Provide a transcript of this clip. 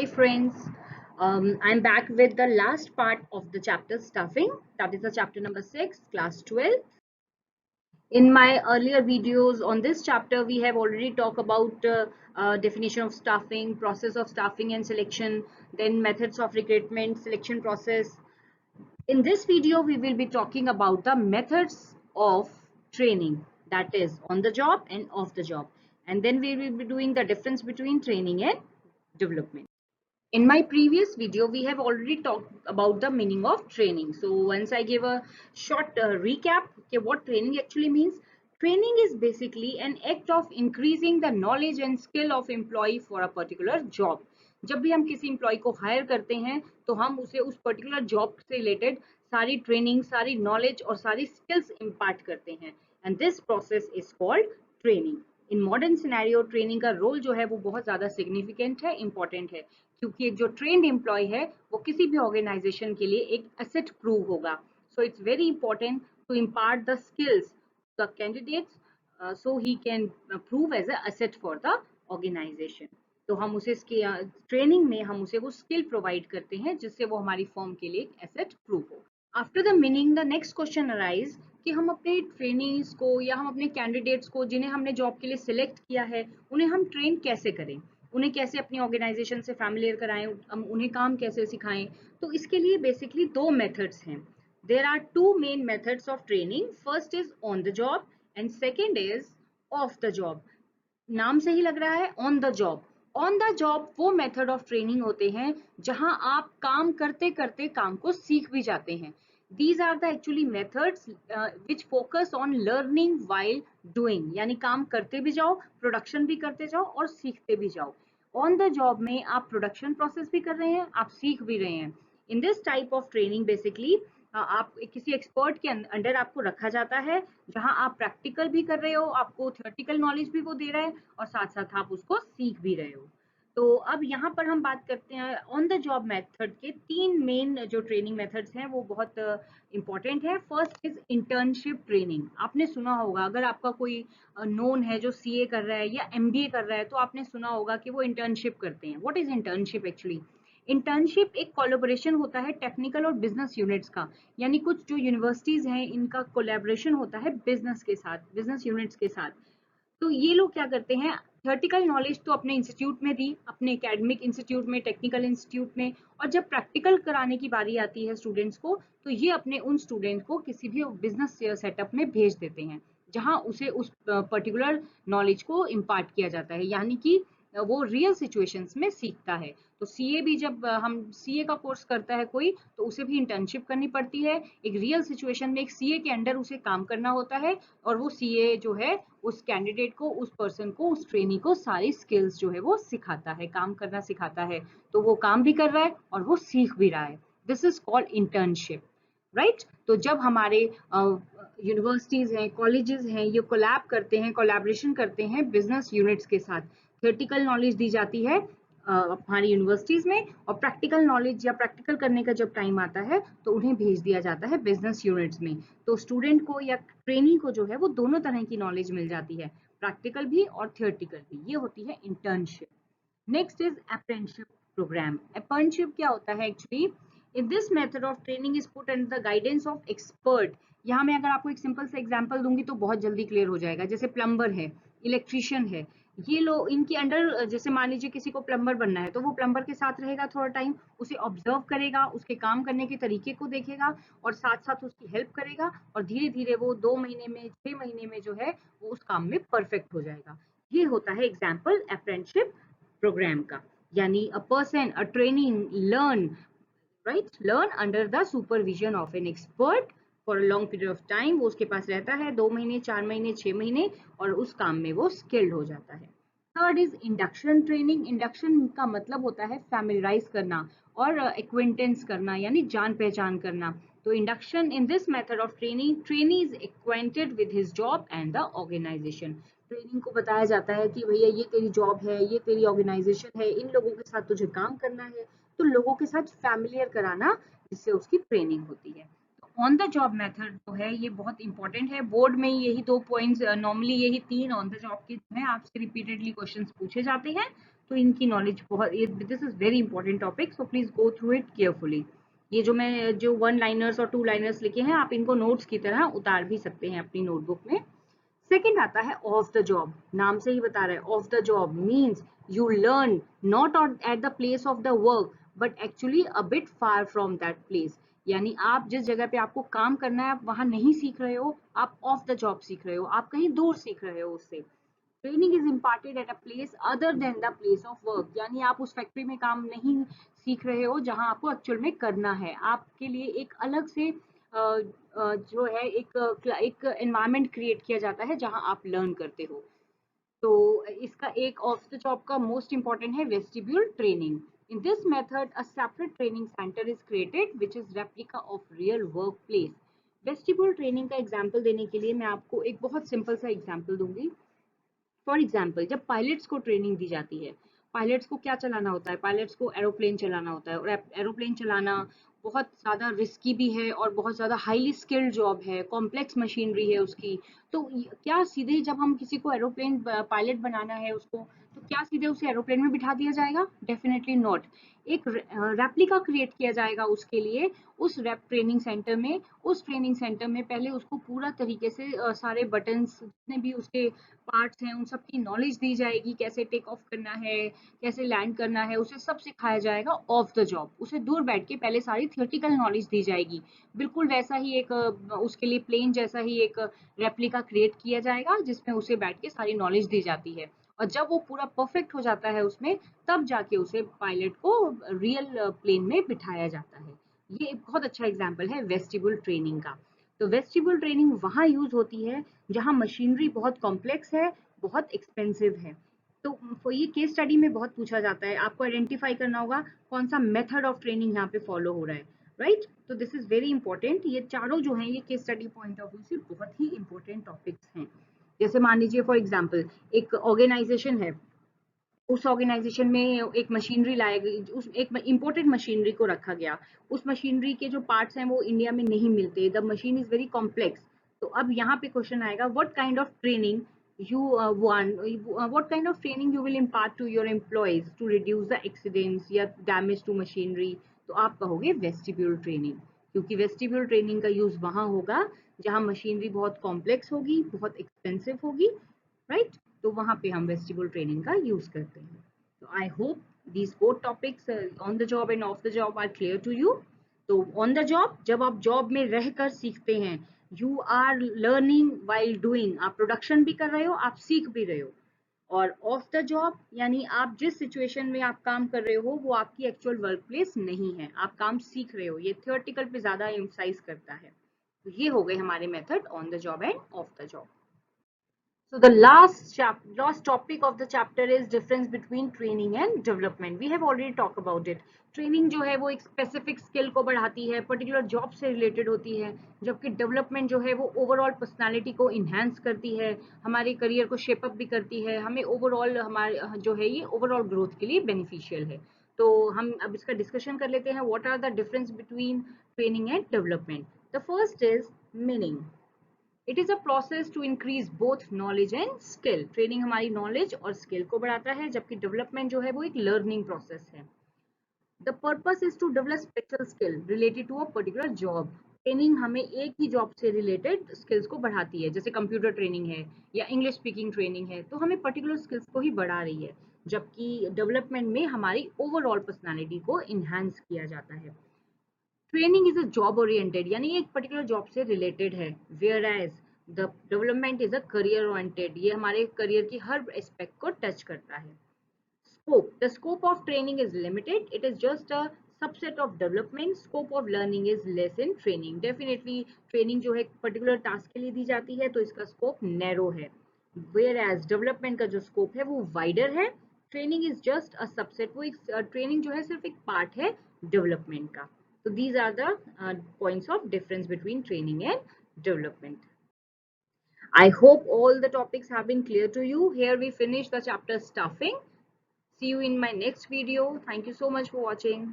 Hi friends, I'm back with the last part of the chapter stuffing. That is the chapter number 6, class 12. In my earlier videos on this chapter, we have already talked about definition of staffing, process of staffing and selection, then methods of recruitment, selection process. In this video, we will be talking about the methods of training, that is on the job and off the job. And then we will be doing the difference between training and development. In my previous video, we have already talked about the meaning of training. So once I give a short recap, okay, what training actually means. Training is basically an act of increasing the knowledge and skill of employee for a particular job. जब भी हम किसी employ को higher करते हैं तो हम उसे उस पर्टिकुलर जॉब से रिलेटेड सारी ट्रेनिंग, सारी नॉलेज और सारी स्किल्स इम्पार्ट करते हैं and this process is called training. In modern scenario training का रोल जो है वो बहुत ज़्यादा सिग्निफिकेंट है, इंपॉर्टेंट है, क्योंकि एक जो ट्रेंड एम्प्लॉय है वो किसी भी ऑर्गेनाइजेशन के लिए एक एसेट प्रूव होगा. So it's very important to impart the skills the candidates so he can prove as a asset for the organisation. तो हम उसे ट्रेनिंग में हम उसे वो स्किल प्रोवाइड करते हैं जिससे वो हमारी फॉर्म के लिए एक एसेट प्रूव हो. After the meaning the next question arise कि हम अपने ट्रेनिंग्स को या हम अपने कैंडिडेट्स को जिन्हें हमने जॉब के लिए सिलेक्ट किया है उन्हें हम ट्रेन कैसे करें, उन्हें कैसे अपनी ऑर्गेनाइजेशन से फैमिलियर कराएं, उन्हें काम कैसे सिखाएं. तो इसके लिए बेसिकली दो मेथड्स हैं. There are two main methods of training. First is on the job and second is off the job. नाम से ही लग रहा है on the job. On the job वो मेथड ऑफ ट्रेनिंग होते हैं जहां आप काम करते करते काम को सीख भी जाते हैं. These are the actually methods which focus on learning while doing, यानी काम करते भी जाओ, प्रोडक्शन भी करते जाओ और सीखते भी जाओ. ऑन द जॉब में आप प्रोडक्शन प्रोसेस भी कर रहे हैं, आप सीख भी रहे हैं. In this type of training basically आप किसी एक्सपर्ट के अंडर आपको रखा जाता है जहां आप प्रैक्टिकल भी कर रहे हो, आपको थियोरेटिकल नॉलेज भी वो दे रहा है और साथ साथ आप उसको सीख भी रहे हो. तो अब यहाँ पर हम बात करते हैं ऑन द जॉब मेथड के. तीन मेन जो ट्रेनिंग मेथड्स हैं वो बहुत इंपॉर्टेंट है. First is internship training. आपने सुना होगा, अगर आपका कोई नोन है जो सीए कर रहा है या एमबीए कर रहा है तो आपने सुना होगा कि वो इंटर्नशिप करते हैं. What is internship actually? Internship एक कोलैबोरेशन होता है टेक्निकल और बिजनेस यूनिट्स का, यानी कुछ जो यूनिवर्सिटीज हैं इनका कोलैबोरेशन होता है बिजनेस के साथ, बिजनेस यूनिट्स के साथ. तो ये लोग क्या करते हैं, थियोरेटिकल नॉलेज तो अपने इंस्टीट्यूट में दी, अपने एकेडमिक इंस्टीट्यूट में, टेक्निकल इंस्टीट्यूट में, और जब प्रैक्टिकल कराने की बारी आती है स्टूडेंट्स को तो ये अपने उन स्टूडेंट को किसी भी बिजनेस सेटअप में भेज देते हैं जहां उसे उस पर्टिकुलर नॉलेज को इम्पार्ट किया जाता है, यानी कि वो रियल सिचुएशंस में सीखता है. तो सीए भी जब हम सीए का कोर्स करता है कोई तो उसे भी इंटर्नशिप करनी पड़ती है. एक रियल सिचुएशन में एक सीए के अंडर उसे काम करना होता है और वो सीए जो है उस कैंडिडेट को, उस पर्सन को, उस ट्रेनी को सारी स्किल्स जो है वो सिखाता है, काम करना सिखाता है. तो वो काम भी कर रहा है और वो सीख भी रहा है. This is called internship, right. तो जब हमारे यूनिवर्सिटीज हैं, कॉलेजेस हैं, ये कोलैब करते हैं, कोलैबोरेशन करते हैं बिजनेस यूनिट्स के साथ, थियोरेटिकल नॉलेज दी जाती है हमारी यूनिवर्सिटीज में और प्रैक्टिकल नॉलेज या प्रैक्टिकल करने का जब टाइम आता है तो उन्हें भेज दिया जाता है बिजनेस यूनिट्स में. तो स्टूडेंट को या ट्रेनी को जो है वो दोनों तरह की नॉलेज मिल जाती है, प्रैक्टिकल भी और थियोरेटिकल भी. ये होती है internship. Next is apprenticeship programme. Apprenticeship क्या होता है actually? In this method of training is put under the guidance of expert. यहाँ मैं अगर आपको एक सिंपल से एग्जांपल दूंगी तो बहुत जल्दी क्लियर हो जाएगा. जैसे प्लम्बर है, इलेक्ट्रिशियन है, ये लोग इनके अंडर, जैसे मान लीजिए किसी को प्लम्बर बनना है तो वो प्लम्बर के साथ रहेगा थोड़ा टाइम, उसे ऑब्जर्व करेगा, उसके काम करने के तरीके को देखेगा और साथ साथ उसकी हेल्प करेगा और धीरे धीरे वो 2 महीने में, 6 महीने में जो है वो उस काम में परफेक्ट हो जाएगा. ये होता है एग्जाम्पल अप्रेंटिसशिप प्रोग्राम का. यानी a person, a training learn, right, learn under the supervision of an expert for a long period of time. वो उसके पास रहता है 2 महीने, 4 महीने, 6 महीने और उस काम में वो स्किल्ड हो जाता है. Third is induction training. Induction का मतलब होता है फैमिलियराइज करना और एक्विंटेंस करना, यानी जान पहचान करना. तो induction in this method of training, trainee is acquainted with his job and the organisation. Training को बताया जाता है कि भैया ये तेरी जॉब है, ये तेरी ऑर्गेनाइजेशन है, इन लोगों के साथ तुझे काम करना है. तो लोगों के साथ फैमिलियर कराना, जिससे उसकी ट्रेनिंग होती है. ऑन द जॉब मेथड जो है ये बहुत इंपॉर्टेंट है. बोर्ड में यही 2 पॉइंट्स, नॉर्मली यही 3 ऑन द जॉब के जो है आपसे रिपीटेडली क्वेश्चंस पूछे जाते हैं. तो इनकी नॉलेज बहुत, this is very important topic, so please go through it carefully. ये जो मैं जो वन लाइनर्स और टू लाइनर्स लिखे हैं, आप इनको नोट्स की तरह उतार भी सकते हैं अपनी नोटबुक में। सेकेंड आता है ऑफ द जॉब। नाम से ही बता रहा है, of the job means you learn not at the place of the work but actually a bit far from that place. यानी आप जिस जगह पे आपको काम करना है, आप वहां नहीं सीख रहे हो, आप ऑफ द जॉब सीख रहे हो, आप कहीं दूर सीख रहे हो उससे। Training is imparted at a place other than the place of work, यानी आप उस फैक्ट्री में काम नहीं सीख रहे हो जहां आपको एक्चुअल में करना है। आपके लिए एक अलग से जो है एक एनवायरनमेंट क्रिएट किया जाता है जहां आप लर्न करते हो। तो इसका एक ऑफ द जॉब का मोस्ट इंपॉर्टेंट है vestibule training. In this method a separate training centre is created which is replica of real work place. Vestibule training का एग्जाम्पल देने के लिए मैं आपको एक बहुत सिंपल सा एग्जाम्पल दूंगी। फॉर एग्जाम्पल, जब पायलट्स को ट्रेनिंग दी जाती है, पायलट्स को क्या चलाना होता है, पायलट्स को एरोप्लेन चलाना होता है, और एरोप्लेन चलाना बहुत ज़्यादा रिस्की भी है और बहुत ज़्यादा हाईली स्किल्ड जॉब है, कॉम्प्लेक्स मशीनरी है उसकी। तो क्या सीधे जब हम किसी को एरोप्लेन पायलट बनाना है उसको, तो क्या सीधे उसे एरोप्लेन में बिठा दिया जाएगा? Definitely not. एक रेप्लिका क्रिएट किया जाएगा उसके लिए उस रेप ट्रेनिंग सेंटर में। उस ट्रेनिंग सेंटर में पहले उसको पूरा तरीके से सारे बटन्स जितने भी उसके पार्ट्स हैं उन सब की नॉलेज दी जाएगी, कैसे टेक ऑफ करना है, कैसे लैंड करना है, उसे सब सिखाया जाएगा ऑफ द जॉब। उसे दूर बैठ के पहले सारी थियोरेटिकल नॉलेज दी जाएगी। बिल्कुल वैसा ही एक उसके लिए प्लेन जैसा ही एक रेप्लिका क्रिएट किया जाएगा जिसमें उसे बैठ के सारी नॉलेज दी जाती है। और जब वो पूरा परफेक्ट हो जाता है उसमें, तब जाके उसे पायलट को रियल प्लेन में बिठाया जाता है। ये एक बहुत अच्छा एग्जाम्पल है वेस्टिबुल ट्रेनिंग का। तो वेस्टिबुल ट्रेनिंग वहां यूज होती है जहां मशीनरी बहुत कॉम्प्लेक्स है, बहुत एक्सपेंसिव है। तो ये केस स्टडी में बहुत पूछा जाता है, आपको आइडेंटिफाई करना होगा कौन सा मेथड ऑफ ट्रेनिंग यहाँ पे फॉलो हो रहा है, राइट? तो दिस इज वेरी इंपॉर्टेंट। ये चारों जो हैं ये case study point of view से बहुत ही इंपॉर्टेंट टॉपिक्स हैं। जैसे मान लीजिए फॉर एग्जाम्पल, एक ऑर्गेनाइजेशन है, उस ऑर्गेनाइजेशन में एक मशीनरी लाई गई, उस एक इम्पोर्टेड मशीनरी को रखा गया। उस मशीनरी के जो पार्ट्स हैं वो इंडिया में नहीं मिलते, the machine is very complex. तो अब यहाँ पे क्वेश्चन आएगा, what kind of training you want what kind of training you will impart to your employees to reduce the accidents या damage to machinery? तो आप कहोगे वेस्टिब्यूल ट्रेनिंग, क्योंकि वेस्टिब्यूल ट्रेनिंग का यूज वहां होगा जहां मशीनरी बहुत कॉम्प्लेक्स होगी, बहुत एक्सपेंसिव होगी, राइट? तो वहां पे हम वेस्टिबुल ट्रेनिंग का यूज करते हैं। तो I hope these both topics on the job and off the job are clear to you. तो ऑन द जॉब, जब आप जॉब में रहकर सीखते हैं, you are learning while doing, आप प्रोडक्शन भी कर रहे हो, आप सीख भी रहे हो। और ऑफ द जॉब यानी आप जिस सिचुएशन में आप काम कर रहे हो वो आपकी एक्चुअल वर्क प्लेस नहीं है, आप काम सीख रहे हो। ये थियोरेटिकल पे ज्यादा एम्फसाइज करता है। तो ये हो गए हमारे method on the job end of the job. So the last topic of the chapter is difference between training and development. We have already talked about it. Training जो है वो एक स्पेसिफिक स्किल को बढ़ाती है, पर्टिकुलर जॉब से related होती है, जबकि डेवलपमेंट जो है वो ओवरऑल पर्सनालिटी को इन्हांस करती है, हमारे करियर को शेप अप भी करती है, हमें ओवरऑल हमारे जो है ये ओवरऑल ग्रोथ के लिए बेनिफिशियल है। तो हम अब इसका डिस्कशन कर लेते हैं, what are the difference between training and development. The first is meaning. It is a process to increase both knowledge and skill. Training हमारी नॉलेज और स्किल को बढ़ाता है, जबकि डेवलपमेंट जो है वो एक लर्निंग प्रोसेस है। The purpose is to develop special skill related to a particular job. Training हमें एक ही जॉब से रिलेटेड स्किल्स को बढ़ाती है, जैसे कंप्यूटर ट्रेनिंग है या इंग्लिश स्पीकिंग ट्रेनिंग है, तो हमें पर्टिकुलर स्किल्स को ही बढ़ा रही है, जबकि डेवलपमेंट में हमारी ओवरऑल पर्सनालिटी को इन्हांस किया जाता है। Training is a job oriented, यानी एक पर्टिकुलर जॉब से रिलेटेड है, whereas the development is a career oriented, ये हमारे करियर की हर एस्पेक्ट को टच करता है। Scope, the scope of training is limited, it is just a subset of development. Scope of learning is less in training. Definitely training जो है particular task के लिए दी जाती है, तो इसका स्कोप नैरो है, वेयर एज डेवलपमेंट का जो स्कोप है वो वाइडर है। Training is just a subset, वो एक ट्रेनिंग जो है सिर्फ एक पार्ट है डेवलपमेंट का। So these are the points of difference between training and development. I hope all the topics have been clear to you. Here we finish the chapter stuffing. See you in my next video. Thank you so much for watching.